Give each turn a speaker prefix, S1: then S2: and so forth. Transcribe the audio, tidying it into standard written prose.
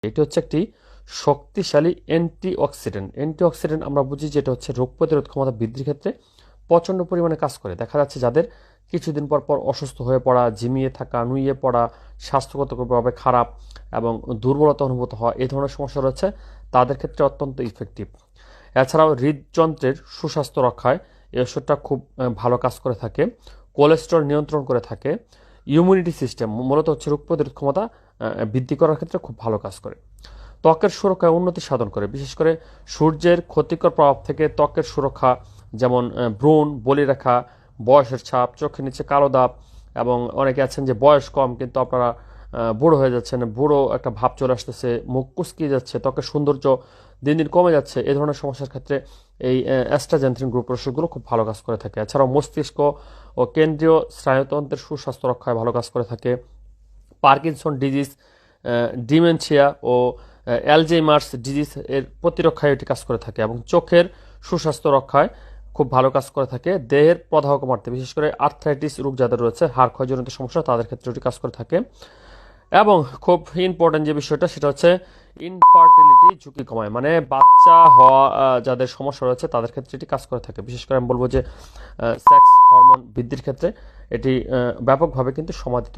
S1: এটি হচ্ছে একটি শক্তিশালী অ্যান্টিঅক্সিডেন্ট আমরা বুঝি যেটা হচ্ছে রোগ প্রতিরোধ ক্ষমতা বৃদ্ধির ক্ষেত্রে প্রচণ্ড পরিমাণে কাজ করে। দেখা যাচ্ছে যাদের কিছুদিন পর পর অসুস্থ হয়ে পড়া, ঝিমিয়ে থাকা, নুয়ে পড়া, স্বাস্থ্যগতভাবে খারাপ এবং দুর্বলতা অনুভূত হওয়া, এই ধরনের সমস্যা রয়েছে, তাদের ক্ষেত্রে অত্যন্ত ইফেক্টিভ। এছাড়াও হৃদযন্ত্রের সুস্বাস্থ্য রক্ষায় এই ওষুধটা খুব ভালো কাজ করে থাকে। কোলেস্টেরল নিয়ন্ত্রণ করে থাকে। ইমিউনিটি সিস্টেম মূলত হচ্ছে রোগ প্রতিরোধ ক্ষমতা বৃদ্ধি করার ক্ষেত্রে খুব ভালো কাজ করে। ত্বকের সুরক্ষায় উন্নতি সাধন করে, বিশেষ করে সূর্যের ক্ষতিকর প্রভাব থেকে ত্বকের সুরক্ষা, যেমন ব্রণ, বলিরেখা, বয়সের ছাপ, চোখের নিচে কালো দাগ, এবং অনেকে আছেন যে বয়স কম কিন্তু আপনারা বুড়ো হয়ে যাচ্ছেন, বুড়ো একটা ভাব চলে আসতেছে, মুখ কুচকিয়ে যাচ্ছে, ত্বকের সৌন্দর্য দিন দিন কমে যাচ্ছে, এই ধরনের সমস্যার ক্ষেত্রে এই অ্যাস্ট্রাজেন্থিন গ্রুপ ওষুধগুলো খুব ভালো কাজ করে থাকে। এছাড়াও মস্তিষ্ক ও কেন্দ্রীয় স্নায়ুতন্ত্রের সুস্বাস্থ্য রক্ষায় ভালো কাজ করে থাকে। পার্কিনসন ডিজিজ, ডিমেনশিয়া ও অ্যালজাইমার্স ডিজিজ এর প্রতিরক্ষায় এটি কাজ করে থাকে, এবং চোখের সুস্বাস্থ্য রক্ষায় খুব ভালো কাজ করে থাকে। দেহের প্রদাহ কমাতে, বিশেষ করে আর্থ্রাইটিস রোগ যাদের রয়েছে, হাড় ক্ষয়জনিত সমস্যা, তাদের ক্ষেত্রে এটি কাজ করে থাকে। এবং খুব ইম্পর্টেন্ট যে বিষয়টা সেটা হচ্ছে ইনফার্টিলিটি ঝুঁকি কমায়, মানে বাচ্চা হওয়া যাদের সমস্যা রয়েছে তাদের ক্ষেত্রে এটি কাজ করে থাকে। বিশেষ করে আমি বলবো যে সেক্স হরমোন বৃদ্ধির ক্ষেত্রে এটি ব্যাপকভাবে কিন্তু সমাদিত।